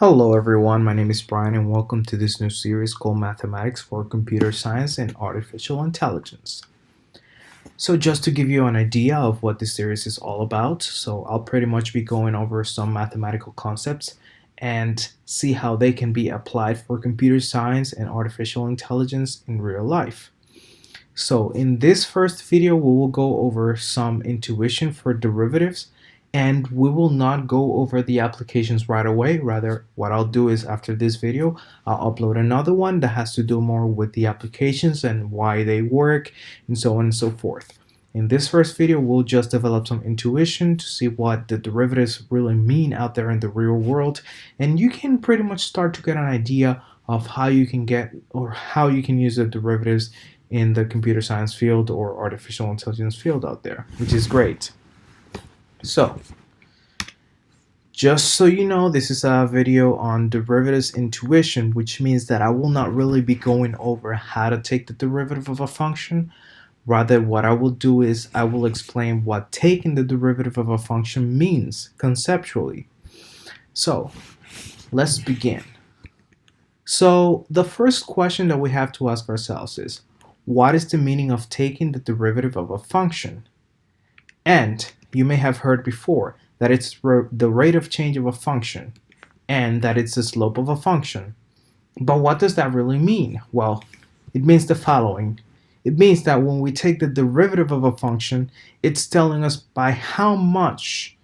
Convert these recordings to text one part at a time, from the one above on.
Hello everyone, my name is Brian and welcome to this new series called Mathematics for Computer Science and Artificial Intelligence. So just to give you an idea of what this series is all about, so I'll pretty much be going over some mathematical concepts and see how they can be applied for computer science and artificial intelligence in real life. So in this first video, we will go over some intuition for derivatives, and we will not go over the applications right away. Rather, what I'll do is after this video, I'll upload another one that has to do more with the applications and why they work and so on and so forth. In this first video, we'll just develop some intuition to see what the derivatives really mean out there in the real world, and you can pretty much start to get an idea of how you can get or how you can use the derivatives in the computer science field or artificial intelligence field out there, which is great. So, just so you know, this is a video on derivatives intuition, which means that I will not really be going over how to take the derivative of a function. Rather, what I will do is I will explain what taking the derivative of a function means conceptually. So, let's begin. So, the first question that we have to ask ourselves is, what is the meaning of taking the derivative of a function? And you may have heard before that it's the rate of change of a function and that it's the slope of a function. But what does that really mean? Well, it means the following. It means that when we take the derivative of a function, it's telling us by how much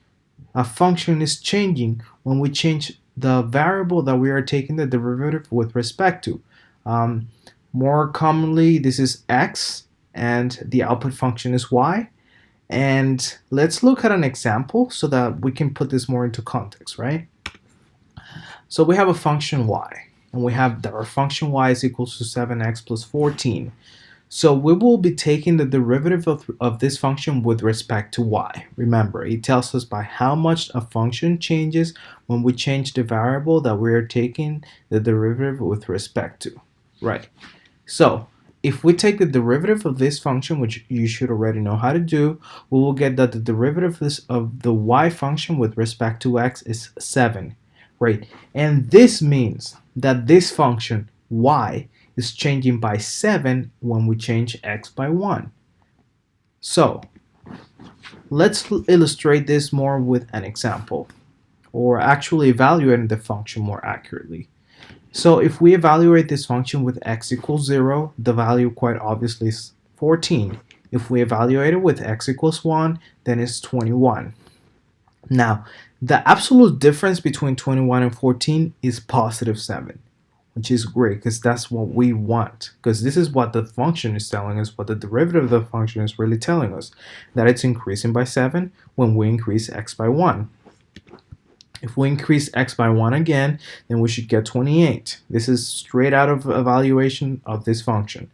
a function is changing when we change the variable that we are taking the derivative with respect to. More commonly, this is x, and the output function is y. And let's look at an example so that we can put this more into context, right? So we have a function y, and we have that our function y is equal to 7x plus 14. So we will be taking the derivative of this function with respect to y. Remember, it tells us by how much a function changes when we change the variable that we are taking the derivative with respect to, right? So if we take the derivative of this function, which you should already know how to do, we will get that the derivative of the y function with respect to x is 7, right? And this means that this function y is changing by 7 when we change x by 1. So let's illustrate this more with an example, or actually evaluating the function more accurately. So if we evaluate this function with x equals 0, the value quite obviously is 14. If we evaluate it with x equals 1, then it's 21. Now, the absolute difference between 21 and 14 is positive 7, which is great because that's what we want. Because this is what the function is telling us, what the derivative of the function is really telling us, that it's increasing by 7 when we increase x by 1. If we increase x by 1 again, then we should get 28. This is straight out of evaluation of this function.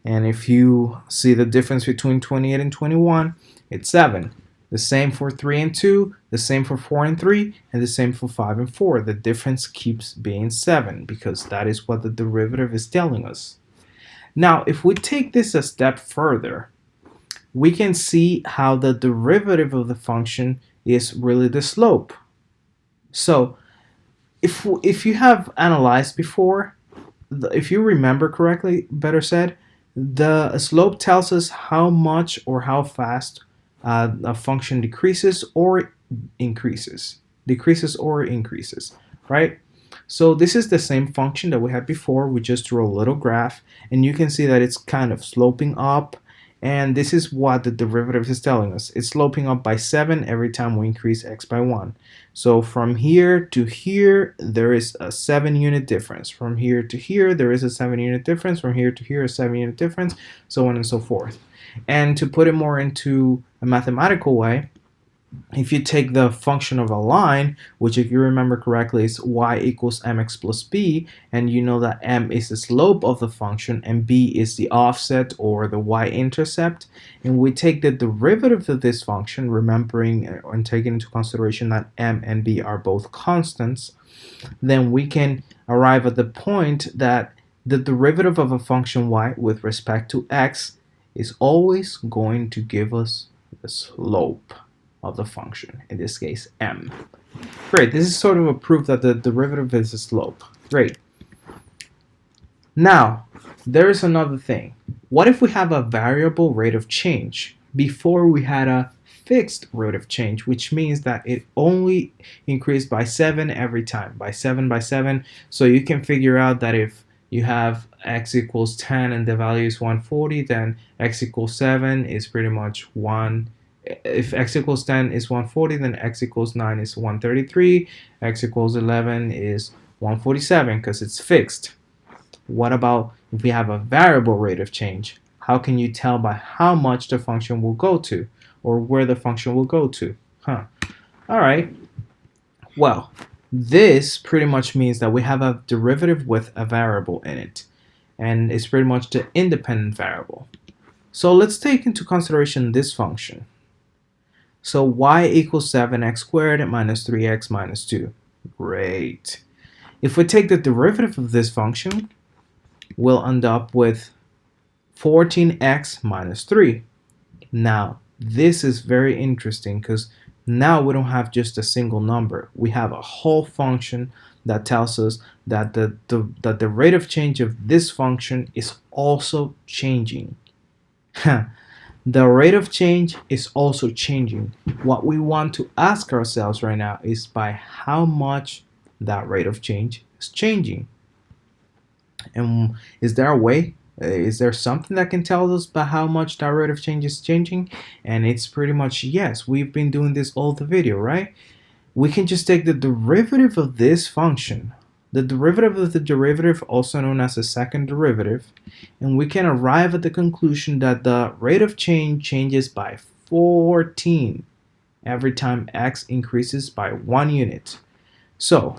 And if you see the difference between 28 and 21, it's 7. The same for 3 and 2, the same for 4 and 3, and the same for 5 and 4. The difference keeps being 7 because that is what the derivative is telling us. Now, if we take this a step further, we can see how the derivative of the function is really the slope. So if you have analyzed before, if you remember correctly, better said, the slope tells us how much or how fast a function decreases or increases, right? So this is the same function that we had before. We just drew a little graph, and you can see that it's kind of sloping up. And this is what the derivative is telling us. It's sloping up by 7 every time we increase x by 1. So from here to here, there is a 7-unit difference. From here to here, there is a 7-unit difference. From here to here, a 7-unit difference, so on and so forth. And to put it more into a mathematical way, if you take the function of a line, which if you remember correctly is y equals mx plus b, and you know that m is the slope of the function and b is the offset or the y-intercept, and we take the derivative of this function, remembering and taking into consideration that m and b are both constants, then we can arrive at the point that the derivative of a function y with respect to x is always going to give us the slope. of the function, in this case m. Great, this is sort of a proof that the derivative is a slope. Great. Now, there is another thing. What if we have a variable rate of change? Before we had a fixed rate of change, which means that it only increased by 7 every time, by 7 by 7. So you can figure out that if you have x equals 10 and the value is 140, then x equals 7 is pretty much 1. If x equals 10 is 140, then x equals 9 is 133, x equals 11 is 147 because it's fixed. What about if we have a variable rate of change? How can you tell by how much the function will go to, or where the function will go to? All right. Well, this pretty much means that we have a derivative with a variable in it, and it's pretty much the independent variable. So let's take into consideration this function. So y equals 7x squared minus 3x minus 2. Great. If we take the derivative of this function, we'll end up with 14x minus 3. Now, this is very interesting because now we don't have just a single number. We have a whole function that tells us that the rate of change of this function is also changing. The rate of change is also changing. What we want to ask ourselves right now is by how much that rate of change is changing. And is there a way? Is there something that can tell us by how much that rate of change is changing? And it's pretty much yes. We've been doing this all the video, right? We can just take the derivative of this function, the derivative of the derivative, also known as the second derivative, and we can arrive at the conclusion that the rate of change changes by 14 every time x increases by 1 unit. So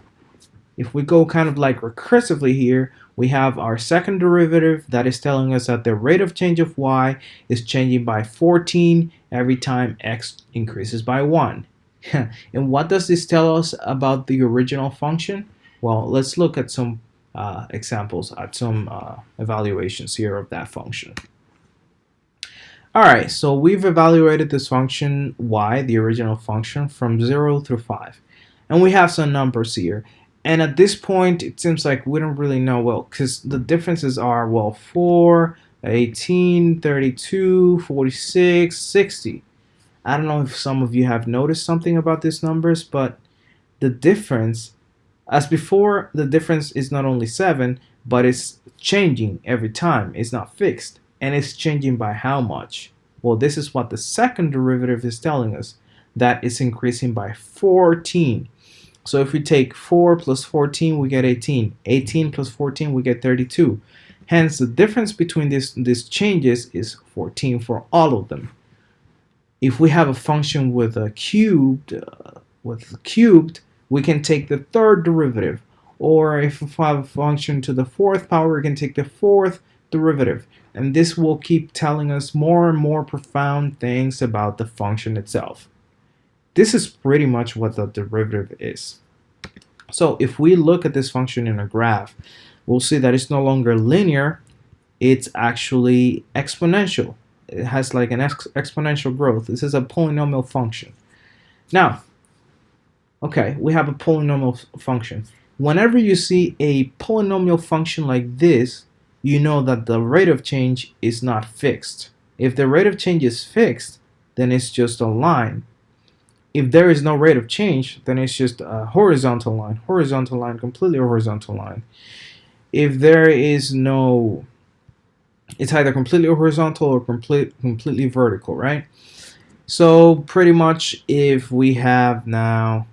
if we go kind of like recursively here, we have our second derivative that is telling us that the rate of change of y is changing by 14 every time x increases by 1. And what does this tell us about the original function? Well, let's look at some examples, at some evaluations here of that function. Alright, so we've evaluated this function y, the original function, from 0 through 5. And we have some numbers here. And at this point, it seems like we don't really know, well, because the differences are, well, 4, 18, 32, 46, 60. I don't know if some of you have noticed something about these numbers, but the difference, as before, the difference is not only 7, but it's changing every time. It's not fixed. And it's changing by how much? Well, this is what the second derivative is telling us, that it's increasing by 14. So if we take 4 plus 14, we get 18. 18 plus 14, we get 32. Hence, the difference between these changes is 14 for all of them. If we have a function with a cubed, we can take the third derivative. Or if we have a function to the fourth power, we can take the fourth derivative. And this will keep telling us more and more profound things about the function itself. This is pretty much what the derivative is. So if we look at this function in a graph, we'll see that it's no longer linear, it's actually exponential. It has like an exponential growth. This is a polynomial function. Now, okay, we have a polynomial function. Whenever you see a polynomial function like this, you know that the rate of change is not fixed. If the rate of change is fixed, then it's just a line. If there is no rate of change, then it's just a horizontal line, completely horizontal line. If there is no, it's either completely horizontal or completely vertical, right? So pretty much if we have now,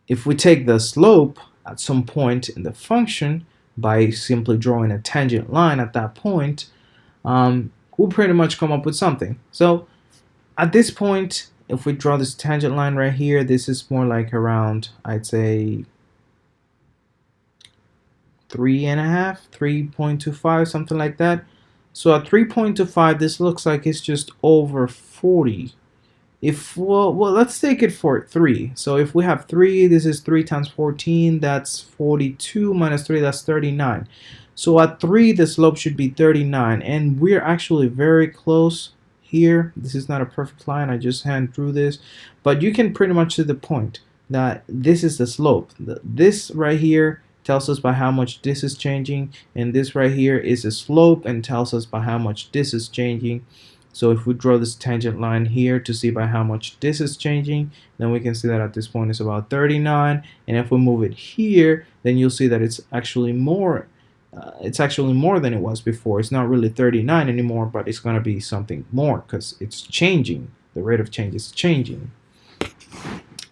if we take the slope at some point in the function by simply drawing a tangent line at that point, we'll pretty much come up with something. So at this point, if we draw this tangent line right here, this is more like around, I'd say 3.5, 3.25, something like that. So at 3.25, this looks like it's just over 40. If well, let's take it for 3. So if we have 3, this is 3 times 14, that's 42 minus 3, that's 39. So at 3, the slope should be 39, and we're actually very close here. This is not a perfect line, I just hand drew this, but you can pretty much see the point that this is the slope. This right here tells us by how much this is changing, and this right here is a slope and tells us by how much this is changing. So if we draw this tangent line here to see by how much this is changing, then we can see that at this point it's about 39, and if we move it here, then you'll see that it's actually more than it was before. It's not really 39 anymore, but it's going to be something more because it's changing. The rate of change is changing.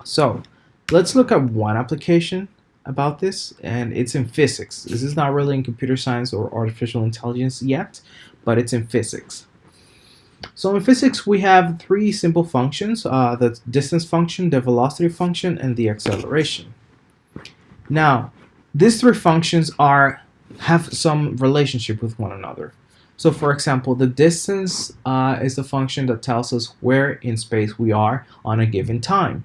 So let's look at one application about this, and it's in physics. This is not really in computer science or artificial intelligence yet, but it's in physics. So in physics, we have three simple functions, the distance function, the velocity function, and the acceleration. Now, these three functions have some relationship with one another. So for example, the distance is the function that tells us where in space we are on a given time.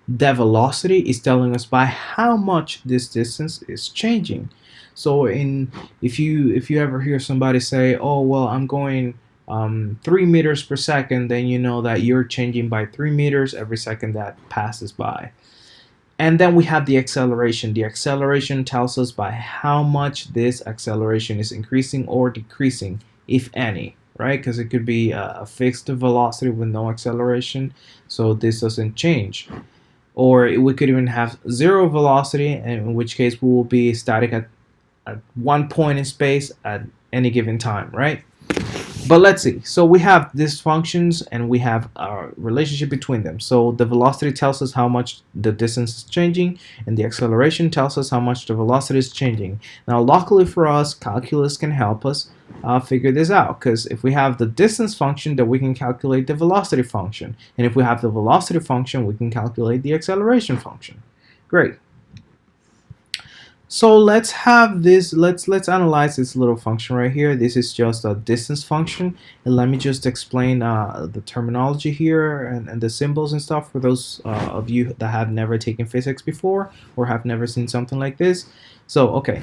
The velocity is telling us by how much this distance is changing. So if you ever hear somebody say, oh well, I'm going 3 meters per second, then you know that you're changing by 3 meters every second that passes by. And then we have the acceleration. The acceleration tells us by how much this acceleration is increasing or decreasing, if any, right? Because it could be a fixed velocity with no acceleration, so this doesn't change. Or we could even have zero velocity, in which case we will be static at one point in space at any given time, right? But let's see. So we have these functions and we have a relationship between them. So the velocity tells us how much the distance is changing, and the acceleration tells us how much the velocity is changing. Now, luckily for us, calculus can help us figure this out, because if we have the distance function, then we can calculate the velocity function. And if we have the velocity function, we can calculate the acceleration function. Great. So let's analyze this little function right here. This is just a distance function, and let me just explain the terminology here and the symbols and stuff for those of you that have never taken physics before or have never seen something like this. So okay,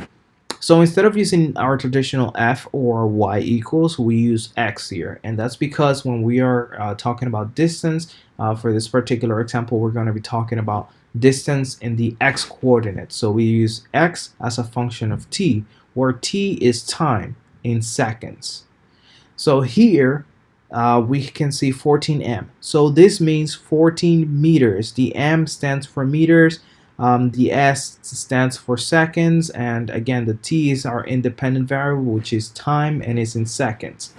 so instead of using our traditional f or y equals, we use x here, and that's because when we are talking about distance, for this particular example, we're going to be talking about distance in the x coordinate. So we use x as a function of t, where t is time in seconds. So here we can see 14 m. So this means 14 meters. The m stands for meters, the s stands for seconds, and again the t is our independent variable, which is time and is in seconds.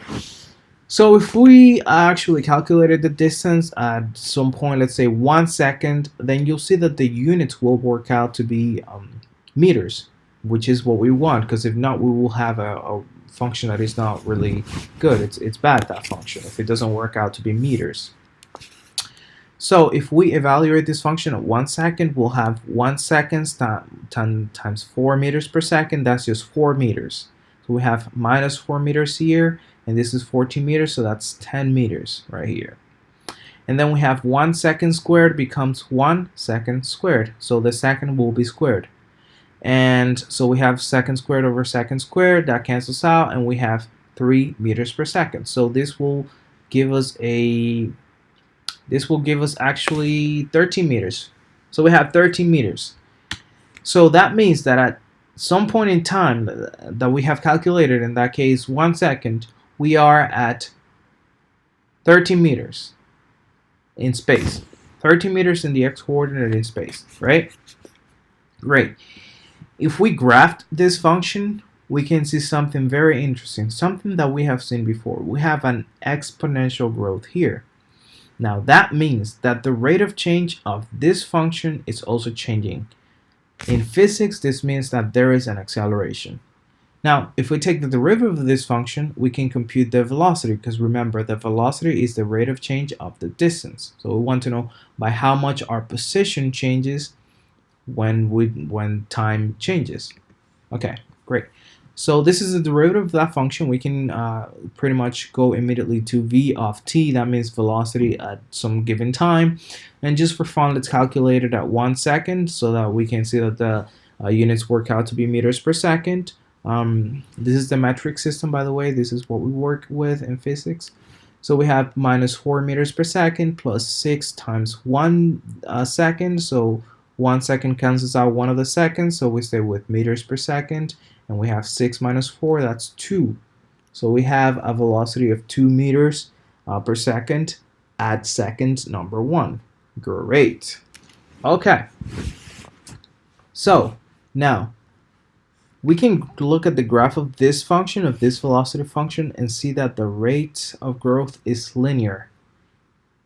So if we actually calculated the distance at some point, let's say 1 second, then you'll see that the units will work out to be meters, which is what we want, because if not, we will have a function that is not really good. It's bad, that function, if it doesn't work out to be meters. So if we evaluate this function at 1 second, we'll have 1 second times 4 meters per second. That's just 4 meters. So we have minus 4 meters here, and this is 14 meters, so that's 10 meters right here. And then we have 1 second squared becomes 1 second squared, so the second will be squared. And so we have second squared over second squared, that cancels out, and we have 3 meters per second. So this will give us actually 13 meters. So we have 13 meters. So that means that at some point in time that we have calculated, in that case 1 second, we are at 13 meters in space. 13 meters in the x-coordinate in space, right? Great. If we graph this function, we can see something very interesting, something that we have seen before. We have an exponential growth here. Now that means that the rate of change of this function is also changing. In physics, this means that there is an acceleration. Now, if we take the derivative of this function, we can compute the velocity, because remember, the velocity is the rate of change of the distance. So we want to know by how much our position changes when time changes. Okay, great. So this is the derivative of that function. We can pretty much go immediately to v of t. That means velocity at some given time. And just for fun, let's calculate it at 1 second so that we can see that the units work out to be meters per second. This is the metric system, by the way. This is what we work with in physics. So we have minus 4 meters per second plus 6 times 1 second. So 1 second cancels out one of the seconds, so we stay with meters per second. And we have 6 minus 4, that's 2. So we have a velocity of 2 meters per second at second number 1. Great. Okay. So now we can look at the graph of this function, of this velocity function, and see that the rate of growth is linear.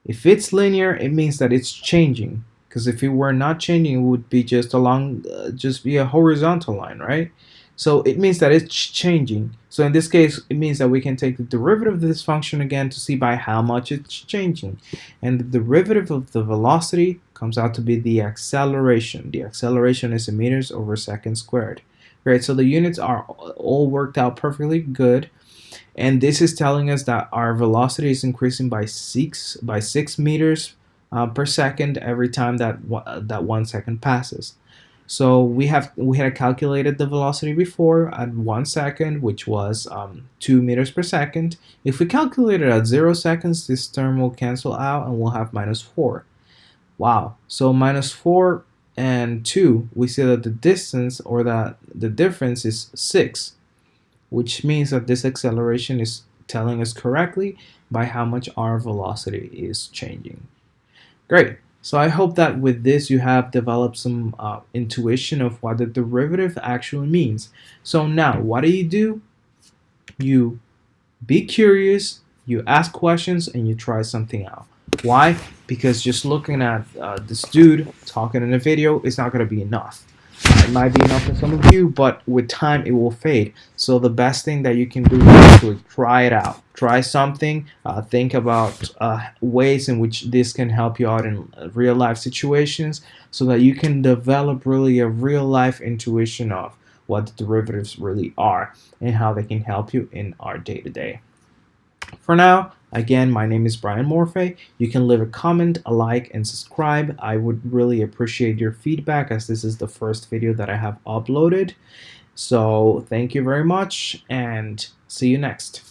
If it's linear, it means that it's changing. Because if it were not changing, it would be just along, just be a horizontal line, right? So it means that it's changing. So in this case, it means that we can take the derivative of this function again to see by how much it's changing. And the derivative of the velocity comes out to be the acceleration. The acceleration is in meters over second squared. Great, so the units are all worked out perfectly good. And this is telling us that our velocity is increasing by 6 meters per second every time that 1 second passes. So we had calculated the velocity before at 1 second, which was 2 meters per second. If we calculate it at 0 seconds, this term will cancel out and we'll have minus 4. Wow, so minus 4 and 2, we see that the distance, or that the difference, is 6, which means that this acceleration is telling us correctly by how much our velocity is changing. Great. So I hope that with this you have developed some intuition of what the derivative actually means. So now, what do? You be curious, you ask questions, and you try something out. Why? Because just looking at this dude talking in a video is not going to be enough. It might be enough for some of you, but with time it will fade. So the best thing that you can do is actually try it out. Try something. Think about ways in which this can help you out in real life situations, so that you can develop really a real life intuition of what the derivatives really are and how they can help you in our day-to-day. For now, again, my name is Brian Morphe. You can leave a comment, a like, and subscribe. I would really appreciate your feedback, as this is the first video that I have uploaded. So thank you very much, and see you next.